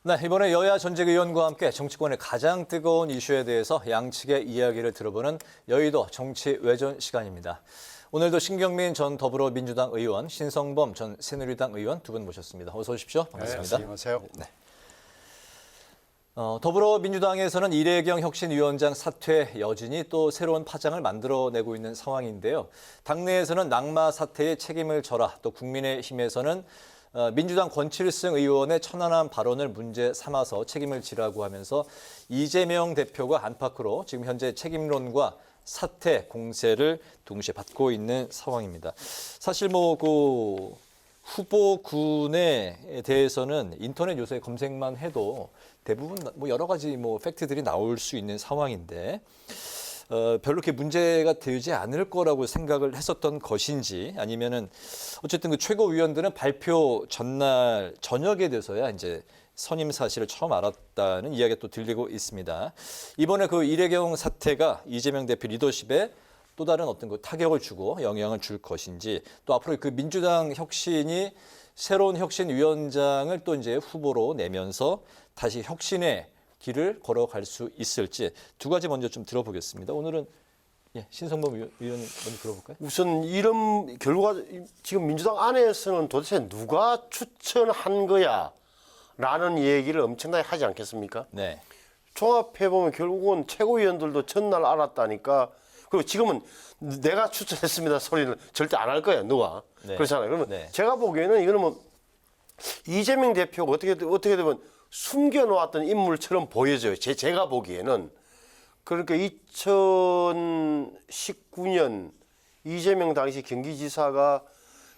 네, 이번에 여야 전직 의원과 함께 정치권의 가장 뜨거운 이슈에 대해서 양측의 이야기를 들어보는 여의도 정치 외전 시간입니다. 오늘도 신경민 전 더불어민주당 의원, 신성범 전 새누리당 의원 두 분 모셨습니다. 어서 오십시오. 반갑습니다. 네, 안녕하세요. 네. 더불어민주당에서는 이례경 혁신위원장 사퇴 여진이 또 새로운 파장을 만들어내고 있는 상황인데요. 당내에서는 낙마 사태의 책임을 져라, 또 국민의힘에서는 민주당 권칠승 의원의 천안함 발언을 문제 삼아서 책임을 지라고 하면서 이재명 대표가 안팎으로 지금 현재 책임론과 사퇴 공세를 동시에 받고 있는 상황입니다. 사실 후보군에 대해서는 인터넷 요새 검색만 해도 대부분 여러 가지 팩트들이 나올 수 있는 상황인데 별로 그렇게 문제가 되지 않을 거라고 생각을 했었던 것인지, 아니면은 어쨌든 그 최고위원들은 발표 전날 저녁에 돼서야 이제 선임 사실을 처음 알았다는 이야기가 또 들리고 있습니다. 이번에 그 이례경 사태가 이재명 대표 리더십에 또 다른 어떤 그 타격을 주고 영향을 줄 것인지, 또 앞으로 그 민주당 혁신이 새로운 혁신위원장을 또 이제 후보로 내면서 다시 혁신의 길을 걸어갈 수 있을지 두 가지 먼저 좀 들어보겠습니다. 오늘은 신성범 의원 먼저 들어볼까요? 우선 이런 결과 지금 민주당 안에서는 도대체 누가 추천한 거야라는 얘기를 엄청나게 하지 않겠습니까? 네. 종합해 보면 결국은 최고위원들도 전날 알았다니까. 그리고 지금은 내가 추천했습니다 소리는 절대 안 할 거야 누가. 네. 그렇잖아요. 그러면 네. 제가 보기에는 이거는 이재명 대표가 어떻게 되면 숨겨놓았던 인물처럼 보여져요. 제가 보기에는. 그러니까 2019년 이재명 당시 경기지사가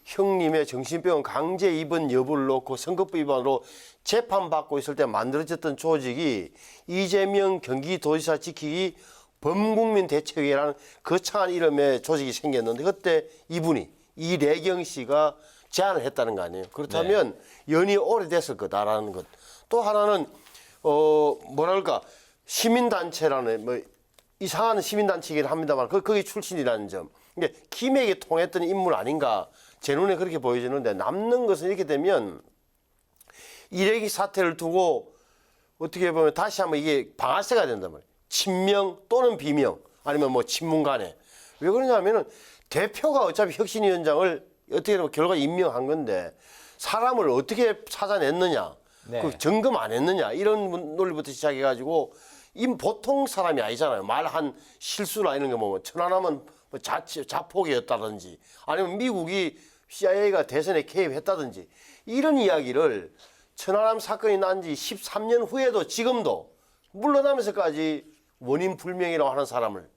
형님의 정신병원 강제 입원 여부를 놓고 선거법 위반으로 재판받고 있을 때 만들어졌던 조직이 이재명 경기도지사 지키기 범국민 대책회라는 거창한 이름의 조직이 생겼는데, 그때 이분이 이례경 씨가 제안을 했다는 거 아니에요. 그렇다면 연이 오래됐을 거다라는 것. 또 하나는 시민단체라는 이상한 시민단체이긴 합니다만 거기 출신이라는 점. 근데 김에게 통했던 인물 아닌가 제 눈에 그렇게 보여지는데, 남는 것은 이렇게 되면 이례기 사태를 두고 어떻게 보면 다시 한번 이게 방아쇠가 된단 말이에요. 친명 또는 비명, 아니면 친문 간에. 왜 그러냐면은 대표가 어차피 혁신위원장을 어떻게 보면 결과 임명한 건데 사람을 어떻게 찾아냈느냐, 네. 그 점검 안 했느냐, 이런 논리부터 시작해가지고 보통 사람이 아니잖아요. 말한 실수나 이런 거 보면 천안함은 자폭이었다든지, 아니면 미국이 CIA가 대선에 개입했다든지, 이런 이야기를 천안함 사건이 난 지 13년 후에도 지금도 물러나면서까지 원인 불명이라고 하는 사람을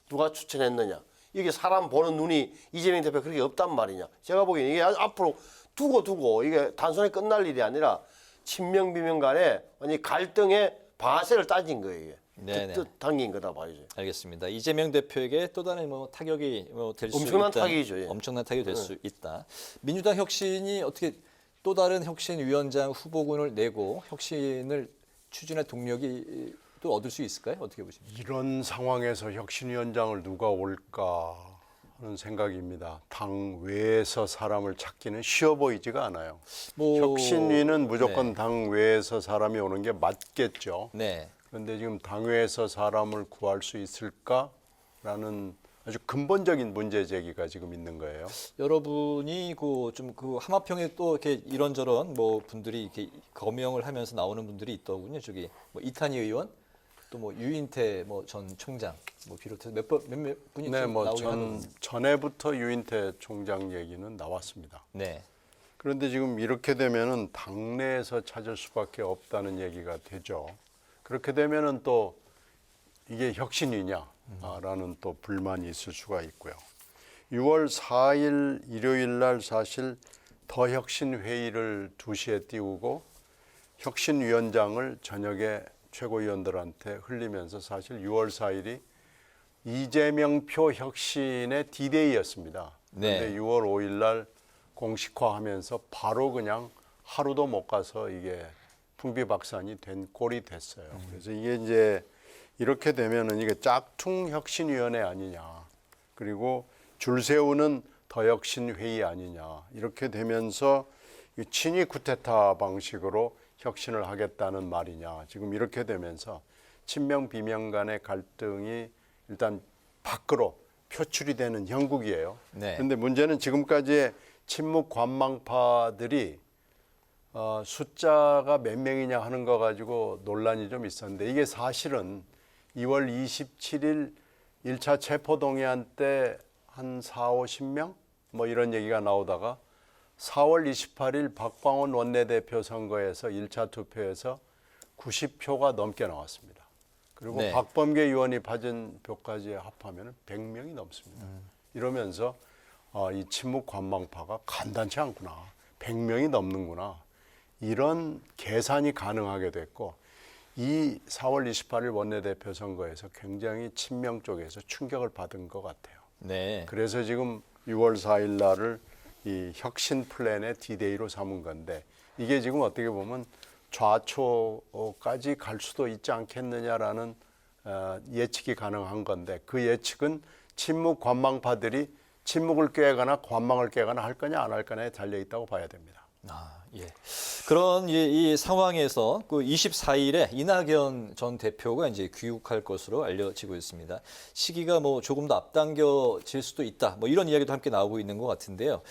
누가 추천했느냐. 이게 사람 보는 눈이 이재명 대표 그렇게 없단 말이냐. 제가 보기에는 이게 앞으로 두고 이게 단순히 끝날 일이 아니라 친명 비명 간에 완전히 갈등의 방아쇠를 따진 거예요. 이게. 뜻 당긴 거다 봐야죠. 알겠습니다. 이재명 대표에게 또 다른 타격이 될 수 있다. 엄청난 타격이죠. 예. 엄청난 타격이 될 수 있다. 민주당 혁신이 어떻게 또 다른 혁신위원장 후보군을 내고 혁신을 추진할 동력이 또 얻을 수 있을까요? 어떻게 보십니까? 이런 상황에서 혁신위원장을 누가 올까 하는 생각입니다. 당 외에서 사람을 찾기는 쉬워 보이지가 않아요. 혁신위는 무조건 당 외에서 사람이 오는 게 맞겠죠. 네. 그런데 지금 당 외에서 사람을 구할 수 있을까라는 아주 근본적인 문제 제기가 지금 있는 거예요. 여러분이 그 하마평에 또 이렇게 이런저런 분들이 이렇게 거명을 하면서 나오는 분들이 있더군요. 저기 이탄희 의원, 또 유인태 전 총장 비롯해서 몇몇 분이 나오긴 하더군요. 전에부터 유인태 총장 얘기는 나왔습니다. 네. 그런데 지금 이렇게 되면은 당내에서 찾을 수밖에 없다는 얘기가 되죠. 그렇게 되면은 또 이게 혁신이냐라는 또 불만이 있을 수가 있고요. 6월 4일 일요일 날 사실 더 혁신 회의를 2시에 띄우고 혁신위원장을 저녁에 최고위원들한테 흘리면서 사실 6월 4일이 이재명 표 혁신의 D-Day였습니다. 그런데 6월 5일 날 공식화하면서 바로 그냥 하루도 못 가서 이게 풍비박산이 된 꼴이 됐어요. 그래서 이게 이제 이렇게 되면은 이게 짝퉁 혁신위원회 아니냐, 그리고 줄 세우는 더 혁신 회의 아니냐, 이렇게 되면서 친위 쿠데타 방식으로 혁신을 하겠다는 말이냐. 지금 이렇게 되면서 친명 비명 간의 갈등이 일단 밖으로 표출이 되는 형국이에요. 네. 그런데 문제는 지금까지의 친묵 관망파들이 숫자가 몇 명이냐 하는 거 가지고 논란이 좀 있었는데 이게 사실은 2월 27일 1차 체포동의안 때 한 4, 50명 뭐 이런 얘기가 나오다가 4월 28일 박광원 원내대표 선거에서 1차 투표에서 90표가 넘게 나왔습니다. 그리고 네. 박범계 의원이 받은 표까지 합하면 100명이 넘습니다. 이러면서 이 친묵 관망파가 간단치 않구나. 100명이 넘는구나. 이런 계산이 가능하게 됐고 이 4월 28일 원내대표 선거에서 굉장히 친명 쪽에서 충격을 받은 것 같아요. 네. 그래서 지금 6월 4일 날을 이 혁신 플랜의 D-Day로 삼은 건데 이게 지금 어떻게 보면 좌초까지 갈 수도 있지 않겠느냐라는 예측이 가능한 건데 그 예측은 친묵 관망파들이 친묵을 깨거나 관망을 깨거나 할 거냐 안 할 거냐에 달려 있다고 봐야 됩니다. 예. 그런 이 상황에서 그 24일에 이낙연 전 대표가 이제 귀국할 것으로 알려지고 있습니다. 시기가 뭐 조금 더 앞당겨질 수도 있다. 뭐 이런 이야기도 함께 나오고 있는 것 같은데요.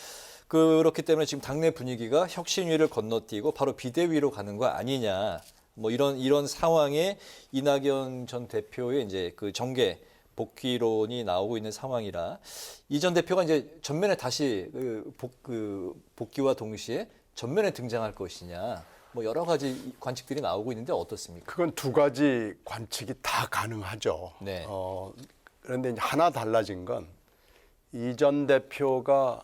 그렇기 때문에 지금 당내 분위기가 혁신위를 건너뛰고 바로 비대위로 가는 거 아니냐. 뭐 이런 상황에 이낙연 전 대표의 이제 그 정계 복귀론이 나오고 있는 상황이라 이 전 대표가 이제 전면에 다시 복귀와 동시에 전면에 등장할 것이냐 뭐 여러 가지 관측들이 나오고 있는데 어떻습니까? 그건 두 가지 관측이 다 가능하죠. 네. 그런데 이제 하나 달라진 건 이 전 대표가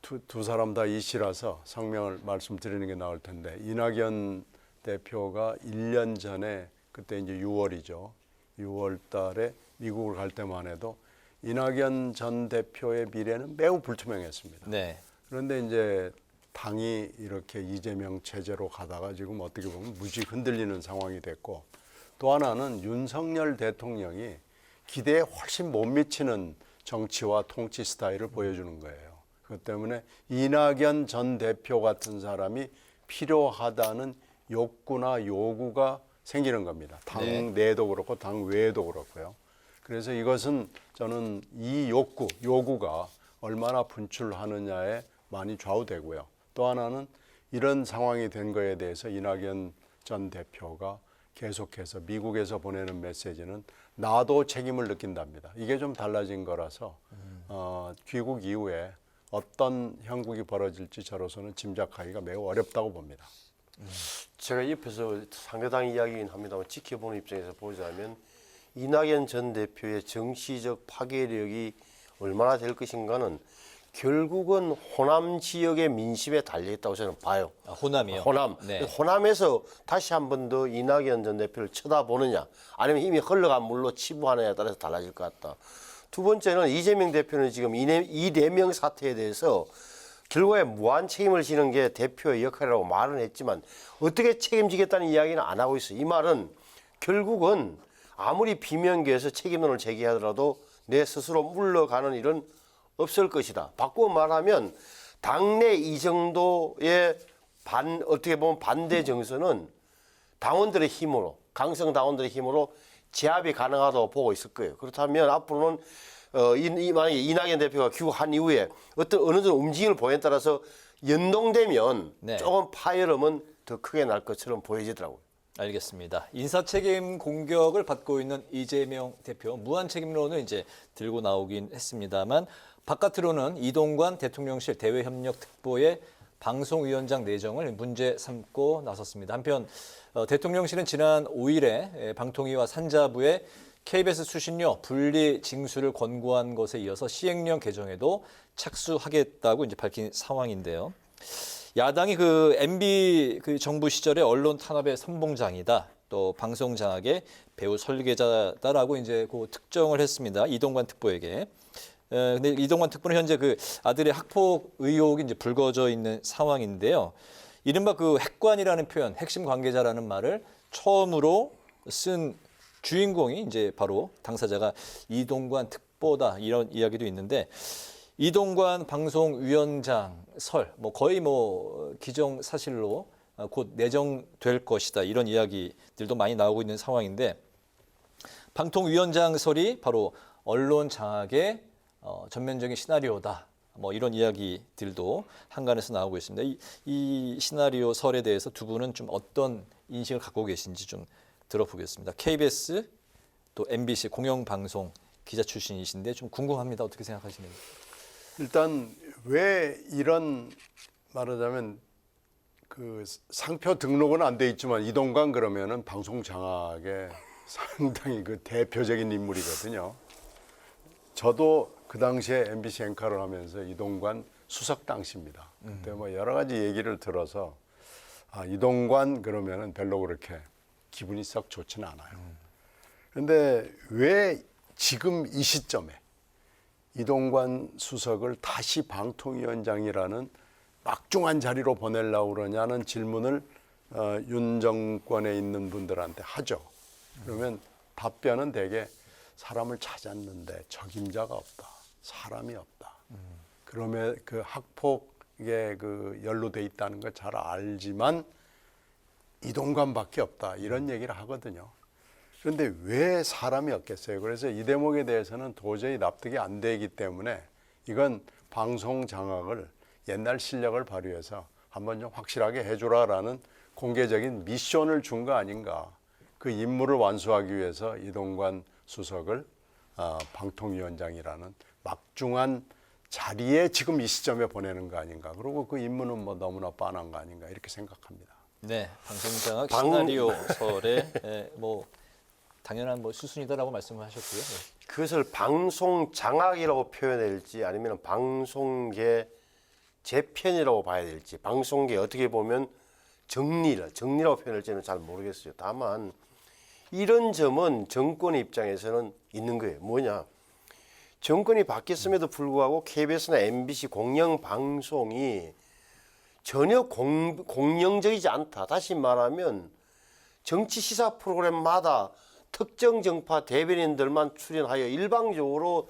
두 사람 다 이씨라서 성명을 말씀드리는 게 나을 텐데 이낙연 대표가 1년 전에 그때 이제 6월이죠. 6월 달에 미국을 갈 때만 해도 이낙연 전 대표의 미래는 매우 불투명했습니다. 네. 그런데 이제 당이 이렇게 이재명 체제로 가다가 지금 어떻게 보면 무지 흔들리는 상황이 됐고 또 하나는 윤석열 대통령이 기대에 훨씬 못 미치는 정치와 통치 스타일을 보여주는 거예요. 그것 때문에 이낙연 전 대표 같은 사람이 필요하다는 욕구나 요구가 생기는 겁니다. 당 내도 그렇고 당 외에도 그렇고요. 그래서 이것은 저는 이 요구가 얼마나 분출하느냐에 많이 좌우되고요. 또 하나는 이런 상황이 된 거에 대해서 이낙연 전 대표가 계속해서 미국에서 보내는 메시지는 나도 책임을 느낀답니다. 이게 좀 달라진 거라서 귀국 이후에 어떤 형국이 벌어질지 저로서는 짐작하기가 매우 어렵다고 봅니다. 제가 옆에서 상대당 이야기긴 합니다만 지켜보는 입장에서 보자면 이낙연 전 대표의 정치적 파괴력이 얼마나 될 것인가는 결국은 호남 지역의 민심에 달려있다고 저는 봐요. 호남이요? 호남. 네. 호남에서 다시 한 번 더 이낙연 전 대표를 쳐다보느냐 아니면 이미 흘러간 물로 치부하느냐에 따라서 달라질 것 같다. 두 번째는 이재명 대표는 지금 이 4명 사태에 대해서 결국에 무한 책임을 지는 게 대표의 역할이라고 말은 했지만 어떻게 책임지겠다는 이야기는 안 하고 있어요. 이 말은 결국은 아무리 비명계에서 책임론을 제기하더라도 내 스스로 물러가는 일은 없을 것이다. 바꾸어 말하면 당내 이 정도의 어떻게 보면 반대 정서는 당원들의 힘으로 강성 당원들의 힘으로 제압이 가능하다고 보고 있을 거예요. 그렇다면 앞으로는 만약에 이낙연 대표가 귀국한 이후에 어느 정도 움직임을 보여에 따라서 연동되면 네. 조금 파열음은 더 크게 날 것처럼 보여지더라고요. 알겠습니다. 인사책임 공격을 받고 있는 이재명 대표 무한 책임론을 이제 들고 나오긴 했습니다만 바깥으로는 이동관 대통령실 대외협력특보의 방송위원장 내정을 문제 삼고 나섰습니다. 한편 대통령실은 지난 5일에 방통위와 산자부에 KBS 수신료 분리 징수를 권고한 것에 이어서 시행령 개정에도 착수하겠다고 이제 밝힌 상황인데요. 야당이 MB 정부 시절의 언론 탄압의 선봉장이다. 또 방송 장악의 배후 설계자다라고 이제 특정을 했습니다. 이동관 특보에게. 근데 이동관 특보는 현재 아들의 학폭 의혹이 이제 불거져 있는 상황인데요. 이른바 핵관이라는 표현, 핵심 관계자라는 말을 처음으로 쓴 주인공이 이제 바로 당사자가 이동관 특보다 이런 이야기도 있는데 이동관 방송위원장 거의 기정사실로 곧 내정될 것이다. 이런 이야기들도 많이 나오고 있는 상황인데 방통위원장설이 바로 언론 장악의 전면적인 시나리오다. 뭐 이런 이야기들도 한간에서 나오고 있습니다. 이 시나리오 설에 대해서 두 분은 좀 어떤 인식을 갖고 계신지 좀 들어보겠습니다. KBS 또 MBC 공영방송 기자 출신이신데 좀 궁금합니다. 어떻게 생각하시는지. 일단 왜 이런 말하자면 그 상표 등록은 안 돼 있지만 이동관 그러면은 방송 장악의 상당히 그 대표적인 인물이거든요. 저도 그 당시에 MBC 앵커를 하면서 이동관 수석 당시입니다. 그때 뭐 여러 가지 얘기를 들어서 이동관 그러면은 별로 그렇게 기분이 썩 좋지는 않아요. 그런데 왜 지금 이 시점에 이동관 수석을 다시 방통위원장이라는 막중한 자리로 보내려고 그러냐는 질문을 윤 정권에 있는 분들한테 하죠. 그러면 답변은 대개 사람을 찾았는데 적임자가 없다. 사람이 없다. 그러면 그 학폭에 그 연루돼 있다는 걸 잘 알지만 이동관밖에 없다. 이런 얘기를 하거든요. 그런데 왜 사람이 없겠어요? 그래서 이 대목에 대해서는 도저히 납득이 안 되기 때문에 이건 방송 장악을 옛날 실력을 발휘해서 한번 좀 확실하게 해주라라는 공개적인 미션을 준 거 아닌가. 그 임무를 완수하기 위해서 이동관 수석을 방통위원장이라는 막중한 자리에 지금 이 시점에 보내는 거 아닌가. 그리고 그 임무는 뭐 너무나 뻔한 거 아닌가 이렇게 생각합니다. 네, 방송 장악 시나리오 설에 뭐 당연한 뭐 수순이다라고 말씀을 하셨고요. 네. 그것을 방송 장악이라고 표현해야 될지 아니면 방송계 재편이라고 봐야 될지 방송계 어떻게 보면 정리라고 표현할지는 잘 모르겠어요. 다만 이런 점은 정권의 입장에서는 있는 거예요. 뭐냐? 정권이 바뀌었음에도 불구하고 KBS나 MBC 공영방송이 전혀 공영적이지 않다. 다시 말하면 정치 시사 프로그램마다 특정 정파 대변인들만 출연하여 일방적으로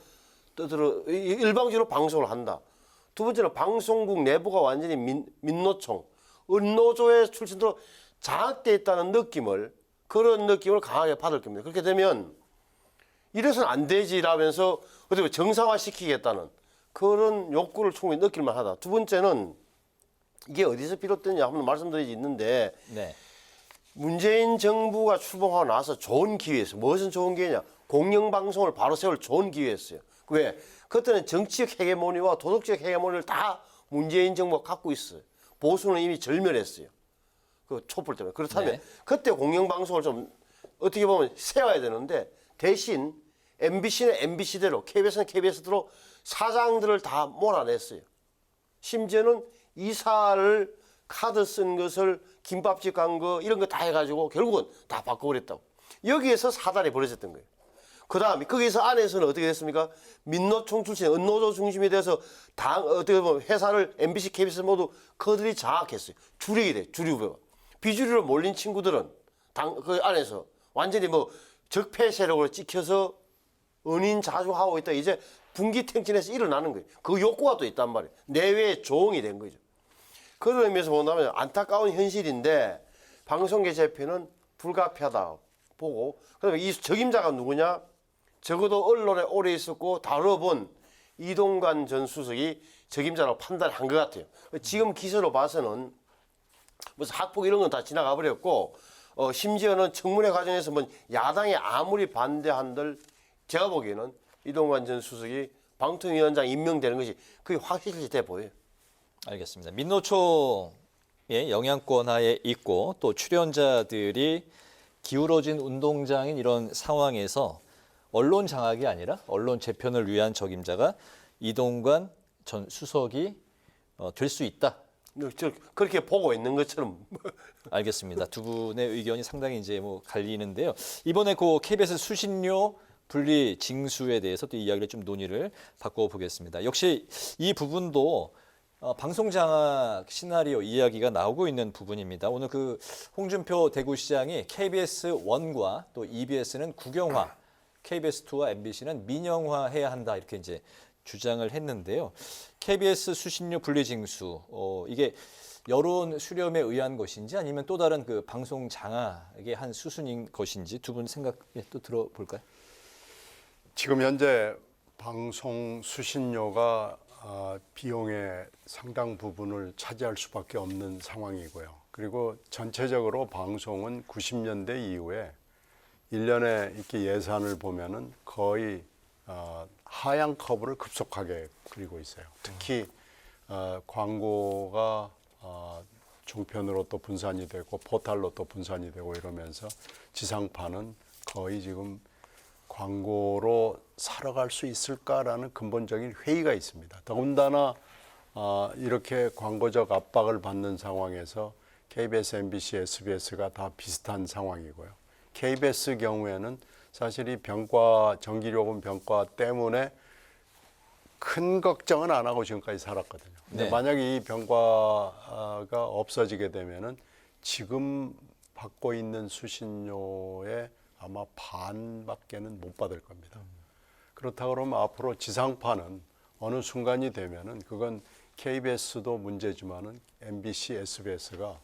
방송을 한다. 두 번째는 방송국 내부가 완전히 민노총, 은노조의 출신으로 장악되어 있다는 그런 느낌을 강하게 받을 겁니다. 그렇게 되면 이래서는 안 되지라면서 어떻게 정상화시키겠다는 그런 욕구를 충분히 느낄 만하다. 두 번째는 이게 어디서 비롯됐냐 한번 말씀드리지 있는데 네. 문재인 정부가 출범하고 나서 좋은 기회였어요. 무엇은 좋은 기회냐? 공영방송을 바로 세울 좋은 기회였어요. 왜? 그때는 정치적 헤게모니와 도덕적 헤게모니를 다 문재인 정부가 갖고 있어요. 보수는 이미 절멸했어요. 그 촛불 때문에. 그렇다면 네. 그때 공영방송을 좀 어떻게 보면 세워야 되는데 대신 MBC는 MBC대로 KBS는 KBS대로 사장들을 다 몰아냈어요. 심지어는 이사를 카드 쓴 것을 김밥집 간 거 이런 거 다 해가지고 결국은 다 바꿔버렸다고. 여기에서 사단이 벌어졌던 거예요. 그 다음에 거기서 안에서는 어떻게 됐습니까? 민노총 출신 은노조 중심이 돼서 어떻게 보면 회사를 MBC, KBS 모두 그들이 장악했어요. 주력이 돼, 주류가. 비주류로 몰린 친구들은 그 안에서 완전히 뭐 적폐 세력으로 찍혀서 은인 자주하고 있다. 이제 분기탱진해서 일어나는 거예요. 그 욕구가 또 있단 말이에요. 내외의 조응이 된 거죠. 그런 의미에서 본다면 안타까운 현실인데 방송계 재편은 불가피하다 보고 그다음에 이 적임자가 누구냐? 적어도 언론에 오래 있었고 다뤄본 이동관 전 수석이 적임자라고 판단한 것 같아요. 지금 기사로 봐서는 무슨 학폭 이런 건 다 지나가 버렸고 심지어는 청문회 과정에서 뭐 야당이 아무리 반대한들 제가 보기에는 이동관 전 수석이 방통위원장 임명되는 것이 그게 확실히 돼 보여요. 알겠습니다. 민노총의 영향권 하에 있고 또 출연자들이 기울어진 운동장인 이런 상황에서 언론 장악이 아니라 언론 재편을 위한 적임자가 이동관 전 수석이 될 수 있다. 그렇게 보고 있는 것처럼. 알겠습니다. 두 분의 의견이 상당히 이제 뭐 갈리는데요. 이번에 그 KBS 수신료 분리 징수에 대해서 또 이야기를 좀 논의를 바꿔보겠습니다. 역시 이 부분도 방송 장악 시나리오 이야기가 나오고 있는 부분입니다. 오늘 그 홍준표 대구시장이 KBS 1과 또 EBS는 국영화, KBS 2와 MBC는 민영화해야 한다 이렇게 이제 주장을 했는데요. KBS 수신료 분리징수 이게 여론 수렴에 의한 것인지 아니면 또 다른 그 방송 장악의 한 수순인 것인지 두 분 생각 또 들어볼까요? 지금 현재 방송 수신료가 비용의 상당 부분을 차지할 수밖에 없는 상황이고요. 그리고 전체적으로 방송은 90년대 이후에 1년에 이렇게 예산을 보면은 거의 하향 커브를 급속하게 그리고 있어요. 특히 광고가 종편으로 또 분산이 되고 포탈로 또 분산이 되고 이러면서 지상파는 거의 지금 광고로 살아갈 수 있을까라는 근본적인 회의가 있습니다. 더군다나 이렇게 광고적 압박을 받는 상황에서 KBS, MBC, SBS가 다 비슷한 상황이고요. KBS 경우에는 사실 이 전기요금 병가 때문에 큰 걱정은 안 하고 지금까지 살았거든요. 근데 네. 만약에 이 병가가 없어지게 되면은 지금 받고 있는 수신료의 아마 반밖에는 못 받을 겁니다. 그렇다 그러면 앞으로 지상파는 어느 순간이 되면은 그건 KBS도 문제지만은 MBC, SBS가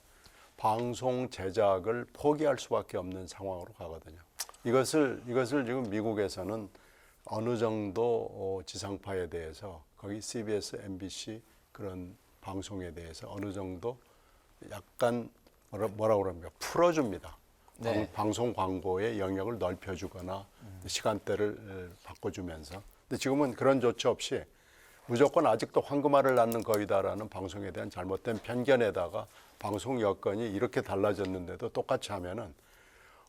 방송 제작을 포기할 수밖에 없는 상황으로 가거든요. 이것을 지금 미국에서는 어느 정도 지상파에 대해서 거기 CBS, MBC 그런 방송에 대해서 어느 정도 약간 뭐라고 그럽니까? 풀어줍니다. 네. 방송 광고의 영역을 넓혀주거나 시간대를 바꿔주면서. 근데 지금은 그런 조치 없이 무조건 아직도 황금알을 낳는 거위다라는 방송에 대한 잘못된 편견에다가 방송 여건이 이렇게 달라졌는데도 똑같이 하면은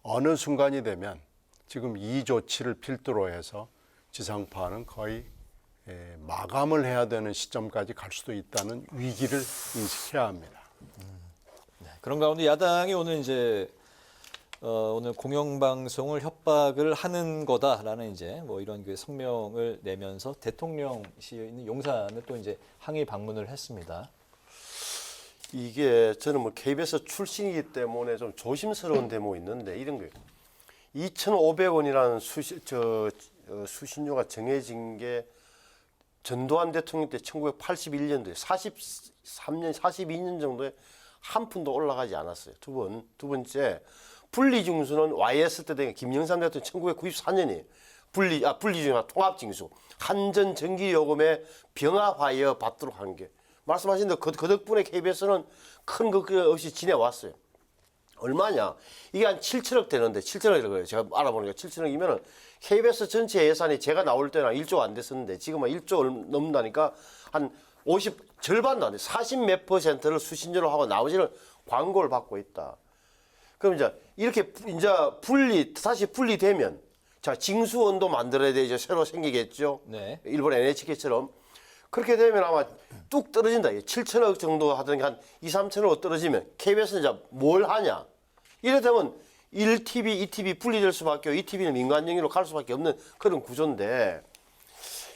어느 순간이 되면 지금 이 조치를 필두로 해서 지상파는 거의 마감을 해야 되는 시점까지 갈 수도 있다는 위기를 인식해야 합니다. 네, 그런 가운데 야당이 오늘 이제 오늘 공영방송을 협박을 하는 거다라는 이제 뭐 이런 그 성명을 내면서 대통령실에 있는 용산을 또 이제 항의 방문을 했습니다. 이게 저는 뭐 KBS 출신이기 때문에 좀 조심스러운 대목이 있는데 이런 거예요. 2,500원이라는 수신료가 정해진 게 전두환 대통령 때 1981년도에 43년, 42년 정도에 한 푼도 올라가지 않았어요. 두 번째, 분리징수는 YS 때 된 김영삼 대통령 1994년이에요. 분리징수가 통합징수. 한전 전기요금에 병합하여 받도록 한 게. 말씀하신 대로 그 덕분에 KBS는 큰 걱정 없이 지내왔어요. 얼마냐? 이게 한 7천억 되는데 7천억이라고 그래요. 제가 알아보니까 7천억이면은 KBS 전체 예산이 제가 나올 때는 1조 안 됐었는데 지금은 1조 넘는다니까 한 절반도 안 돼. 40몇 %를 수신료로 하고 나머지는 광고를 받고 있다. 그럼 이제 이렇게 다시 분리되면 자, 징수원도 만들어야 되죠. 새로 생기겠죠. 네. 일본 NHK처럼. 그렇게 되면 아마 뚝 떨어진다. 7천억 정도 하던 게 한 2, 3천억 떨어지면 KBS는 이제 뭘 하냐. 이래 되면 1TV, 2TV 분리될 수밖에 없고 2TV는 민간 영역으로 갈 수밖에 없는 그런 구조인데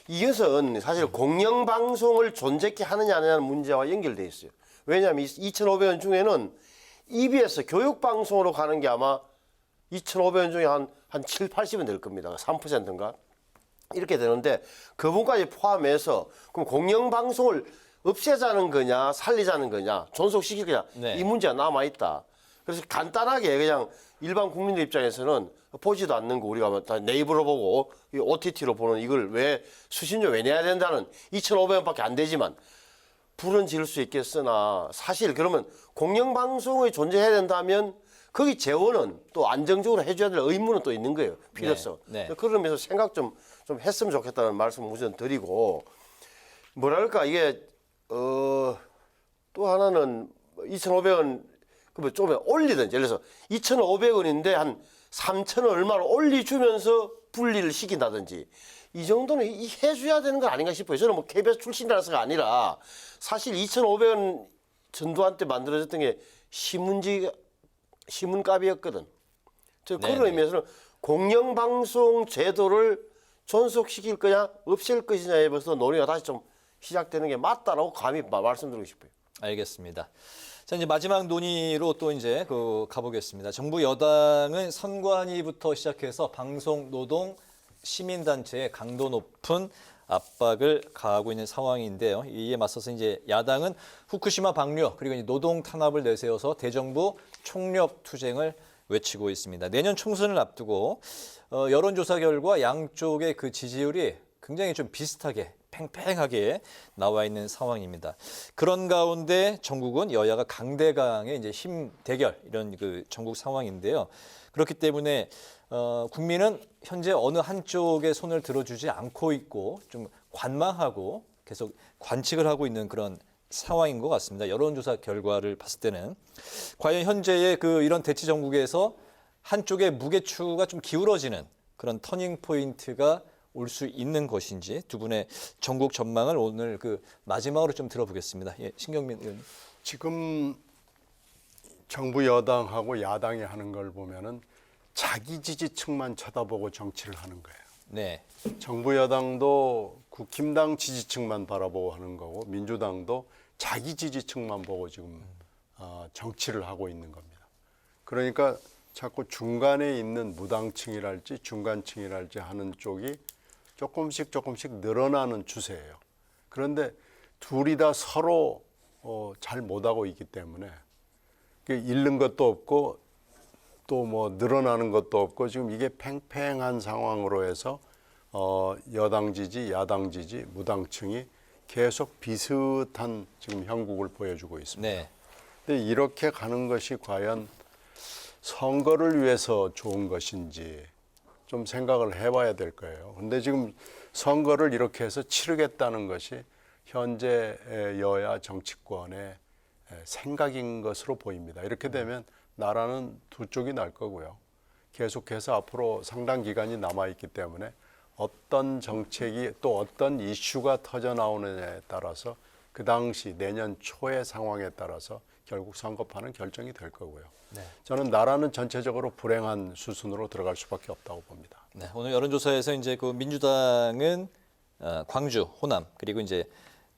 이것은 사실 공영방송을 존재케 하느냐 안 하느냐는 문제와 연결돼 있어요. 왜냐하면 2,500원 중에는 EBS 교육방송으로 가는 게 아마 2,500원 중에 한 7, 80원 될 겁니다. 3%인가? 이렇게 되는데 그분까지 포함해서 그럼 공영방송을 없애자는 거냐 살리자는 거냐 존속시킬 거냐 네. 이 문제가 남아있다. 그래서 간단하게 그냥 일반 국민들 입장에서는 보지도 않는 거 우리가 다 네이버로 보고 OTT로 보는 이걸 왜 수신료 왜 내야 된다는 2,500원밖에 안 되지만 불은 지를 수 있겠으나 사실 그러면 공영방송이 존재해야 된다면 거기 재원은 또 안정적으로 해줘야 될 의무는 또 있는 거예요. 필요성. 네. 그러면서 생각 좀 했으면 좋겠다는 말씀을 우선 드리고 뭐랄까 이게 또 하나는 2,500원 그러면 좀 올리든지 예를 들어서 2,500원인데 한 3,000원 얼마로 올려주면서 분리를 시킨다든지 이 정도는 해줘야 되는 거 아닌가 싶어요. 저는 뭐 KBS 출신이라서가 아니라 사실 2,500원 전두환 때 만들어졌던 게 신문값이었거든. 저 그런 의미에서는 공영방송 제도를 존속시킬 거냐 없앨 것이냐에 벌써 논의가 다시 좀 시작되는 게 맞다라고 감히 말씀드리고 싶어요. 알겠습니다. 자, 이제 마지막 논의로 또 이제 가보겠습니다. 정부 여당은 선관위부터 시작해서 방송, 노동, 시민단체의 강도 높은 압박을 가하고 있는 상황인데요. 이에 맞서서 이제 야당은 후쿠시마 방류 그리고 이제 노동 탄압을 내세워서 대정부 총력 투쟁을 외치고 있습니다. 내년 총선을 앞두고 여론조사 결과 양쪽의 그 지지율이 굉장히 좀 비슷하게 팽팽하게 나와 있는 상황입니다. 그런 가운데 전국은 여야가 강대강의 이제 힘 대결 이런 그 전국 상황인데요. 그렇기 때문에 국민은 현재 어느 한쪽에 손을 들어주지 않고 있고 좀 관망하고 계속 관측을 하고 있는 그런 상황인 것 같습니다. 여론조사 결과를 봤을 때는 과연 현재의 그 이런 대치 전국에서 한쪽의 무게추가 좀 기울어지는 그런 터닝 포인트가 올 수 있는 것인지 두 분의 전국 전망을 오늘 그 마지막으로 좀 들어보겠습니다. 예, 신경민 의원님. 지금 정부 여당하고 야당이 하는 걸 보면은 자기 지지층만 쳐다보고 정치를 하는 거예요. 네, 정부 여당도 국힘당 지지층만 바라보고 하는 거고 민주당도 자기 지지층만 보고 지금 정치를 하고 있는 겁니다. 그러니까 자꾸 중간에 있는 무당층이랄지 중간층이랄지 하는 쪽이 조금씩 늘어나는 추세예요. 그런데 둘이 다 서로 잘 못하고 있기 때문에 잃는 것도 없고 또 뭐 늘어나는 것도 없고 지금 이게 팽팽한 상황으로 해서 여당 지지, 야당 지지, 무당층이 계속 비슷한 지금 형국을 보여주고 있습니다. 네, 근데 이렇게 가는 것이 과연 선거를 위해서 좋은 것인지 좀 생각을 해봐야 될 거예요. 근데 지금 선거를 이렇게 해서 치르겠다는 것이 현재 여야 정치권의 생각인 것으로 보입니다. 이렇게 되면 나라는 두 쪽이 날 거고요. 계속해서 앞으로 상당 기간이 남아있기 때문에 어떤 정책이 또 어떤 이슈가 터져나오느냐에 따라서 그 당시 내년 초의 상황에 따라서 결국 선거판은 결정이 될 거고요. 네. 저는 나라는 전체적으로 불행한 수순으로 들어갈 수밖에 없다고 봅니다. 네. 오늘 여론조사에서 이제 그 민주당은 광주, 호남 그리고 이제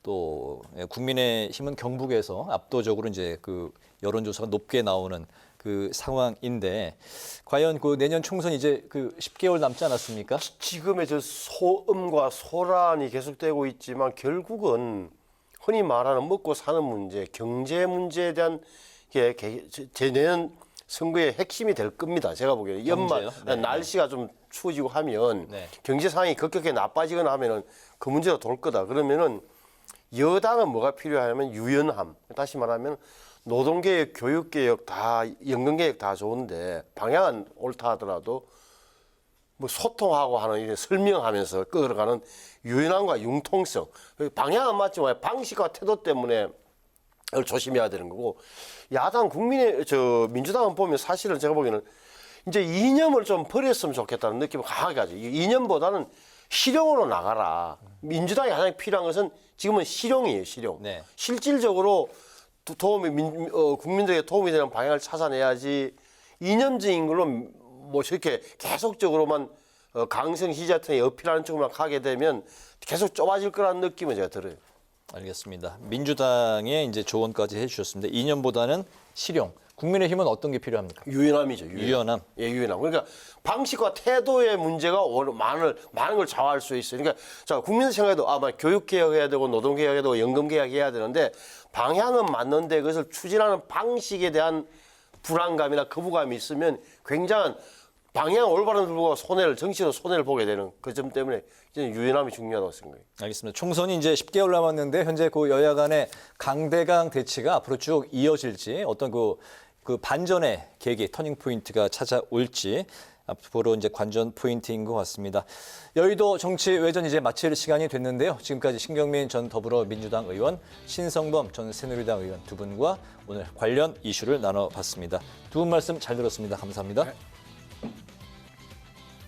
또 국민의힘은 경북에서 압도적으로 이제 그 여론조사가 높게 나오는 그 상황인데 과연 그 내년 총선 이제 그 10개월 남지 않았습니까? 지금의 저 소음과 소란이 계속되고 있지만 결국은 흔히 말하는 먹고 사는 문제, 경제 문제에 대한 게 내년 선거의 핵심이 될 겁니다. 제가 보기에는 연말 경제요? 네. 날씨가 좀 추워지고 하면 네. 경제 상황이 급격하게 나빠지거나 하면은 그 문제가 돌 거다. 그러면은 여당은 뭐가 필요하냐면 유연함. 다시 말하면 노동개혁, 교육개혁 다 연금개혁 다 좋은데 방향은 옳다 하더라도 뭐 소통하고 하는 이런 설명하면서 끌어가는 유연함과 융통성. 방향은 맞지만 방식과 태도 때문에 그걸 조심해야 되는 거고 야당 민주당은 보면 사실은 제가 보기에는 이제 이념을 좀 버렸으면 좋겠다는 느낌을 강하게 가지고 이념보다는 실용으로 나가라. 민주당이 가장 필요한 것은 지금은 실용이에요, 실용. 네. 실질적으로 국민들에게 도움이 되는 방향을 찾아내야지 이념적인 걸로 뭐 이렇게 계속적으로만 강성 시자층에 어필하는 쪽으로만 가게 되면 계속 좁아질 거라는 느낌은 제가 들어요. 알겠습니다. 민주당의 이제 조언까지 해주셨습니다. 이념보다는 실용. 국민의힘은 어떤 게 필요합니까? 유연함이죠. 유연함. 예, 유연함. 그러니까 방식과 태도의 문제가 많은 걸 좌우할 수 있어요. 그러니까 자, 국민들 생각해도 교육 개혁해야 되고 노동 개혁해야 되고 연금 개혁해야 되는데 방향은 맞는데 그것을 추진하는 방식에 대한 불안감이나 거부감이 있으면 굉장한 방향 올바른 들고 정치로 손해를 보게 되는 그 점 때문에 저는 유연함이 중요하다고 생각해요. 알겠습니다. 총선이 이제 10개월 남았는데 현재 그 여야 간의 강대강 대치가 앞으로 쭉 이어질지 어떤 그 반전의 계기, 터닝 포인트가 찾아올지 앞으로 이제 관전 포인트인 것 같습니다. 여의도 정치 외전 이제 마칠 시간이 됐는데요. 지금까지 신경민 전 더불어민주당 의원, 신성범 전 새누리당 의원 두 분과 오늘 관련 이슈를 나눠봤습니다. 두 분 말씀 잘 들었습니다. 감사합니다. 네.